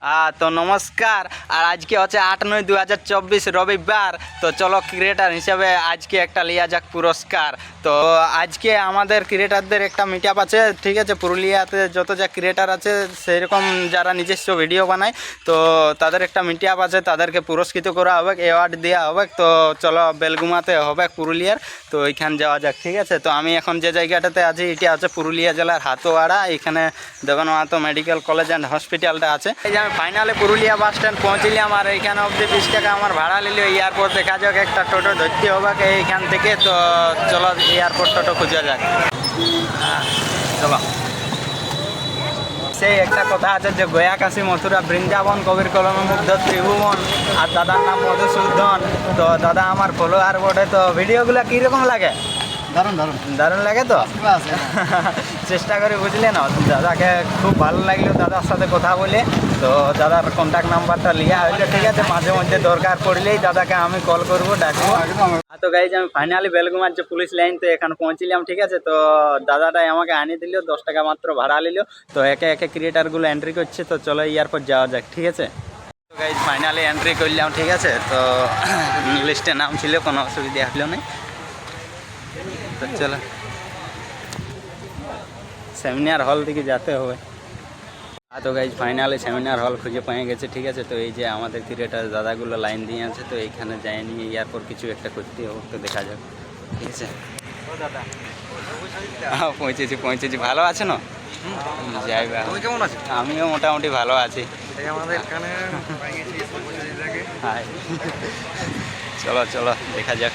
তো নমস্কার। আর আজকে হচ্ছে 8/9/2024 রবিবার। তো চলো ক্রিকেটার হিসাবে আজকে একটা লিয়া যাক পুরস্কার। তো আজকে আমাদের ক্রিকেটারদের একটা মিট আপ আছে, ঠিক আছে। পুরুলিয়াতে যত যা ক্রিকেটার আছে সেরকম যারা নিজস্ব ভিডিও বানায়, তো তাদের একটা মিট আপ আছে, তাদেরকে পুরস্কৃত করা হবে, অ্যাওয়ার্ড দেওয়া হবে। তো চলো বেলগুমাতে হবে পুরুলিয়ার, তো ওইখানে যাওয়া যাক, ঠিক আছে। তো আমি এখন যে জায়গাটাতে আছি এটা হচ্ছে পুরুলিয়া জেলার হাতোয়াড়া। এখানে দেবানন্দ মেডিকেল কলেজ অ্যান্ড হসপিটালটা আছে। এই যে আমি ফাইনালে পুরুলিয়া বাস স্ট্যান্ড পৌঁছলাম, আর এইখানে অবধি 20 টাকা আমার ভাড়া নিল। এয়ারপোর্ট দেখা যাক, একটা টোটো ধরতে হবে এইখান থেকে। তো চলো এয়ারপোর্ট টোটো খুঁজে যাক। চলো। সেই একটা কথা আছে যে গয়া কাশী মথুরা বৃন্দাবন, কবির কলমে মুগ্ধ ত্রিভুবন, আর দাদার নাম মধুসূদন। তো দাদা আমার ফলোয়ার বোর্ডে। তো ভিডিওগুলো কীরকম লাগে? দারুণ লাগে। তো চেষ্টা করে বুঝলে না, দাদাকে খুব ভালো লাগলো দাদার সাথে কথা বলে। তো দাদার কন্ট্যাক্ট নাম্বারটা লিয়া হইলো, ঠিক আছে। মাঝে মধ্যে দরকার পড়লেই দাদাকে আমি কল করবো, ডাকবো। তো গাইজ আমি ফাইনালি বেলগুমার যে পুলিশ লাইন, তো এখানে পৌঁছলাম, ঠিক আছে। তো দাদাটাই আমাকে আনিয়ে দিল, 10 টাকা মাত্র ভাড়া নিল। তো একে একে ক্রিকেটারগুলো এন্ট্রি করছে। তো চলো এয়ারপোর্ট যাওয়া যাক, ঠিক আছে। তো গাইজ ফাইনালি এন্ট্রি করলাম, ঠিক আছে। তো লিস্টে নাম ছিল, কোনো অসুবিধা হলো না। তো চলো সেমিনার হল দিকে যেতে হবে। তো গাইজ ফাইনালি সেমিনার হল খুঁজে পেয়ে গেছে, ঠিক আছে। তো এই যে আমাদের ক্রিকেটার দাদাগুলো লাইন দিয়ে আছে, তো এইখানে যায়নি, এরপর কিছু একটা করতে হবে। তো দেখা যাক, ঠিক আছে। হ্যাঁ পৌঁছেছি। ভালো আছে না? যাই বা, কেমন আছে? আমিও মোটামুটি ভালো আছি। হ্যাঁ চলো দেখা যাক।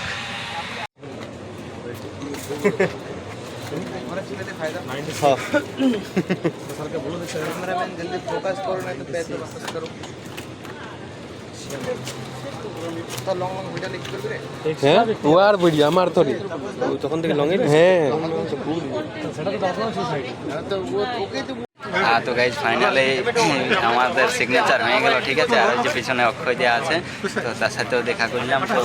তখন থেকে লং হ্যাঁ। তো গাইজ ফাইনালি আমাদের সিগনেচার হয়ে গেল, ঠিক আছে। আর যে পিছনে অক্ষয় দেওয়া আছে, তো তার সাথেও দেখা করলাম। তো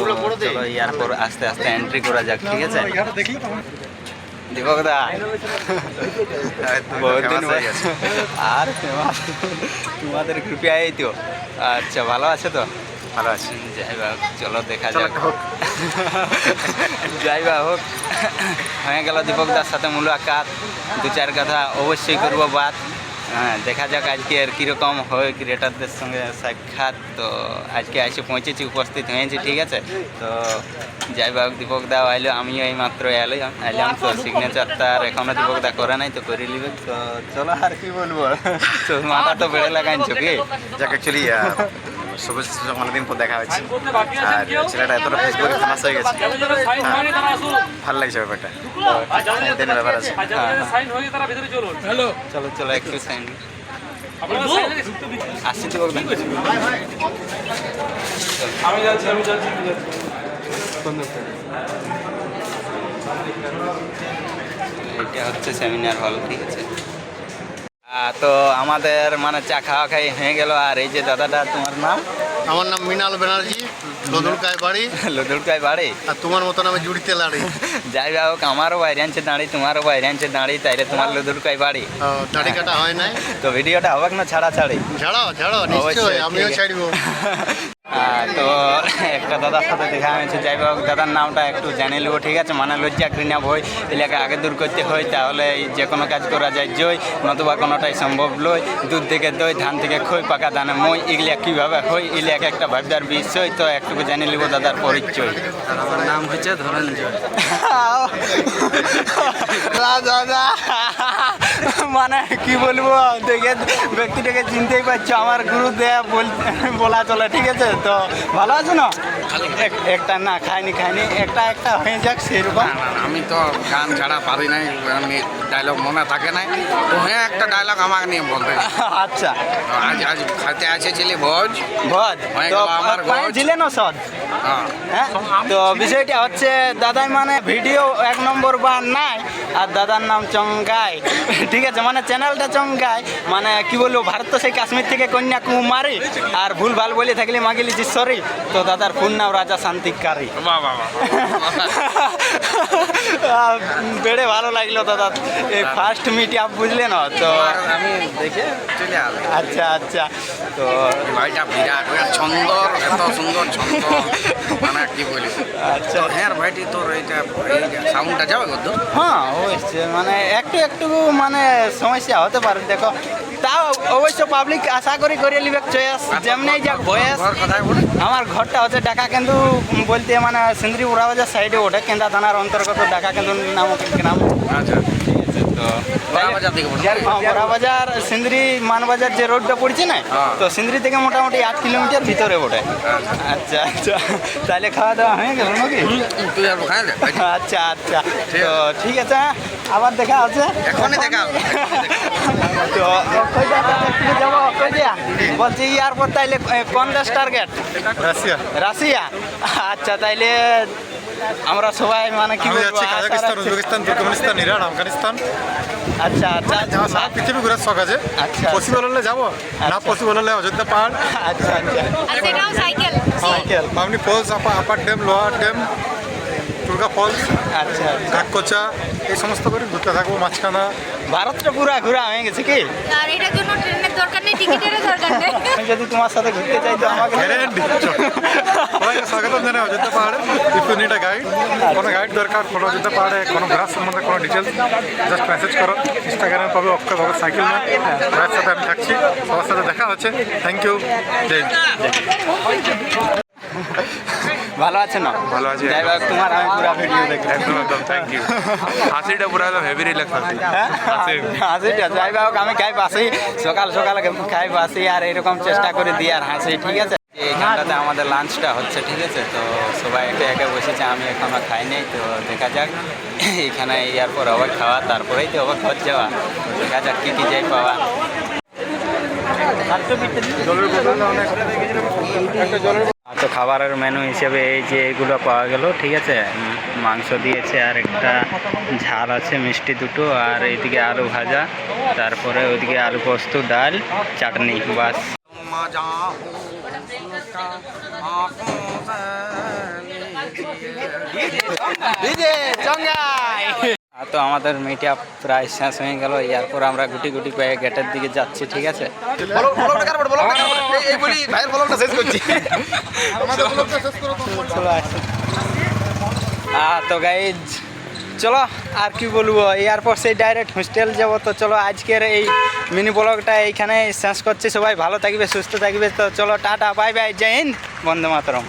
চলো এরপর আস্তে আস্তে এন্ট্রি করা যাক, ঠিক আছে। দীপক দা বহুত দিন হয়ে গেছে। আর তোমাদের কৃপয়াই তো। আচ্ছা ভালো আছে তো? ভালো আছে। যাই বা, চলো দেখা যাক। যাই বা হোক, হয়ে গেল দীপকদার সাথে মুলাকাত। 2-4 কথা অবশ্যই করবো বাদ। হ্যাঁ দেখা যাক আজকে আর কীরকম হয় ক্রিকেটারদের সঙ্গে সাক্ষাৎ। তো আজকে এসে পৌঁছেছি, উপস্থিত হয়েছি, ঠিক আছে। তো যাই হোক দীপকদা আইলো, আমিও এই মাত্র এলাম। তো সিগনেচারটা আর এখনও দীপকদা করে নাই, তো করে নিবে। তো চলো আর কি বলবো, মাথা তো বেড়ে লাগাইছো কি। যাক অ্যাকচুয়ালি শুভেচ্ছা, অনেকদিন পর দেখা হচ্ছে। আর ছেলেটা এতটা ফেসবুকে ফেমাস হয়ে গেছে, ভালো লাগছে ব্যাপারটা। দিনের ব্যাপার আছে। চলো একটু সাইন আসছি দীপকদা। আমি যাচ্ছি এটা হচ্ছে সেমিনার হল, ঠিক আছে। তো আমাদের মানে চা খাওয়া খাই হয়ে গেল। আর এই যে দাদাটা, তোমার নাম? আমার নাম মৃণাল ব্যানার্জি, লদুরকায় বাড়ি। লদুরকায় বাড়ি। আর তোমার মতো নামে জুড়িতে লাড়ি। যাই হোক, আমারও বাইরে আনছে দাঁড়ি, তোমারও বাইরে আনছে দাঁড়ি, তাইলে তোমার লদুরকায় বাড়ি। দাড়ি কাটা হয় নাই। তো ভিডিওটা হবে না ছাড়াছাড়ি? ছাড়ো নিশ্চয়ই, আমিও ছাড়বো। তো একটা দাদার সাথে দেখা হয়েছে। যাই হোক দাদার নামটা একটু জানে নেবো, ঠিক আছে। মানে লজ্জা ঘৃণা ভয় এলাকা আগে দূর করতে হয়, তাহলে যে কোনো কাজ করা যায় জয়, নতুবা কোনোটাই সম্ভব লয়। দুধ থেকে দই, ধান থেকে খই, পাকা ধানে মই, এগুলা কীভাবে হয় এলাকা একটা ভাববার বিষয়। তো একটুকু জানে নেবো দাদার পরিচয়। আমার নাম হচ্ছে ধনঞ্জয়। দাদা মানে কি বলবো, দেখে ব্যক্তিটাকে চিনতেই পারছো, আমার গুরু দেয়া বলা চলে, ঠিক আছে। তো ভালো আছো না? একটা না খাইনি একটা হয়ে যাক সেরকম। আমি তো গান ছাড়া পারি নাই, এমনি ডায়লগ মনে থাকে নাই। তো হ্যাঁ একটা ডায়লগ আমাকে নিয়ে বলতে। আচ্ছা আজ খাতে এসেছিলি ভোজ ভোজ, হয়ে তো গেল আমার ভোজ। ছিলে না সদ হ্যাঁ হ্যাঁ তো বিষয়টা হচ্ছে দাদাই মানে ভিডিও 1 নম্বর বা নাই আর দাদার নাম চঙ্গাই ঠিক আছে মানে চ্যানেলটা চঙ্গাই মানে কি বলবো ভারত তো সেই কাশ্মীর থেকে কন্যাকুমারী আর ভুল ভাল বলে থাকলে মাগি লিছি সরি তো দাদার ফোন নাম রাজা শান্তিকারী বাহ বাহ বেড়ে ভালো লাগলো দাদা এই ফার্স্ট মিট আপ বুঝলে না তো আমি দেখে চলে আসি আচ্ছা আচ্ছা তো ভাইটা বিরাট সুন্দর এত সুন্দর ছন্দ মানে কি বলি আচ্ছা হ্যাঁ ভাইটি তোর এইটা সাউন্ডটা যাবে কত হ্যাঁ অবশ্যই মানে একটু একটু মানে সমস্যা হতে পারে দেখো তাও অবশ্য পাবলিক আশা করি করে নিবে চয়েস যেমনি যাক ভয়েস ঘর কোথায় বলে আমার ঘরটা হচ্ছে ঢাকা কিন্তু বলতে মানে সিন্দ্রি উড়াবাজার সাইডে ওঠে কেন্দা থানার অন্তর্গত ঢাকা কিন্তু নামক গ্রাম আচ্ছা তো বাজার দিকে বলে বড়াবাজার সিন্দ্রি মানবাজার যে রোডটা পড়ছে না হ্যাঁ। তো সিন্দ্রি থেকে মোটামুটি 8 কিলোমিটার ভিতরে ওঠে আচ্ছা আচ্ছা তাহলে খাওয়া দাওয়া হয়ে গেল নাকি তুই আর খাই দে আচ্ছা আচ্ছা তো ঠিক আছে হ্যাঁ, আবার দেখা আছে এখনই দেখা তো কই যাবো কই দিয়া বলছি এয়ারপোর্ট তাইলে কোন দেশ টার্গেট রাশিয়া রাশিয়া আচ্ছা তাইলে আমরা সবাই মানে কি আমি বলবো যাচ্ছি আশা কাজাকিস্তান রাখছি। উজবেকিস্তান তুর্কমেনিস্তান ইরান আফগানিস্তান আচ্ছা আচ্ছা যাওয়া সারা পৃথিবী ঘুরার শখ আছে আচ্ছা। পসিবল হলে যাবো না আচ্ছা। পসিবল হলে অযোধ্যা পাহাড় আচ্ছা আচ্ছা আর সেটাও cycle cycle Bamni falls upper dam lower dam Turga falls আচ্ছা ঘাটকোচা এই সমস্ত করে ঘুরতে থাকবো মাঝখানা ভারতটা পুরা ঘোরা হয়ে গেছে কি আর এটার জন্য ট্রেনের দরকার নেই টিকিটেরও দরকার নেই আমি যদি তোমার সাথে ঘুরতে চাই তো আমাকে গ্যারেন্টি সবাইকে স্বাগতম জানাই অযোধ্যা পাহাড়ে ইফ ইউ নিড গাইড কোনো গাইড দরকার কোনো অযোধ্যা পাহাড়ে কোনো ঘোরার সম্বন্ধে কোনো ডিটেলস জাস্ট মেসেজ করো ইনস্টাগ্রামে পাবে অক্ষয় ভগত সাইকেল ম্যান ভাইয়ের সাথে আমি থাকছি সবার সাথে দেখা হচ্ছে থ্যাংক ইউ জয় হিন্দ। ভালো আছে না ভালো আছি। যাই হোক তোমার আমি পুরা ভিডিও দেখি একদম একদম থ্যাংক ইউ হাসিটা পুরো একদম হেভি রিল্যাক্স হাসি হাসিটা যাই হোক আমি খাই বাসি সকাল সকাল খাই বাসি আর এরকম চেষ্টা করে দিই আর হাসি ঠিক আছে এইখানটাতে আমাদের লাঞ্চটা হচ্ছে ঠিক আছে তো সবাই একে একে বসেছে আমি এখনো খাইনি তো দেখা যাক এখানে ইয়ার পর হবে খাওয়া তারপরেই তো হবে ঘর যাওয়া দেখা যাক কী কী যাই পাওয়া তো খাবারের মেনু হিসেবে এই যে এগুলো পাওয়া গেল ঠিক আছে মাংস দিয়েছে আর একটা ঝাল আছে মিষ্টি দুটো আর এইদিকে আলু ভাজা তারপরে ওইদিকে আলু পোস্ত ডাল চাটনি বাস তো আমাদের মিটআপ প্রায় শেষ হয়ে গেল এরপর আমরা গুটি গুটি পায়ে গেটের দিকে যাচ্ছি ঠিক আছে এই বলি ভাইয়ের ব্লগটা শেষ করছি চলো আসি তো গাইজ চলো আর কি বলবো এরপর সেই ডাইরেক্ট হোস্টেল যাবো তো চলো আজকের এই মিনি ব্লগটা এইখানে শেষ করছি সবাই ভালো থাকবে সুস্থ থাকবে তো চলো টাটা বাই বাই জয় হিন্দ বন্দে মাতরম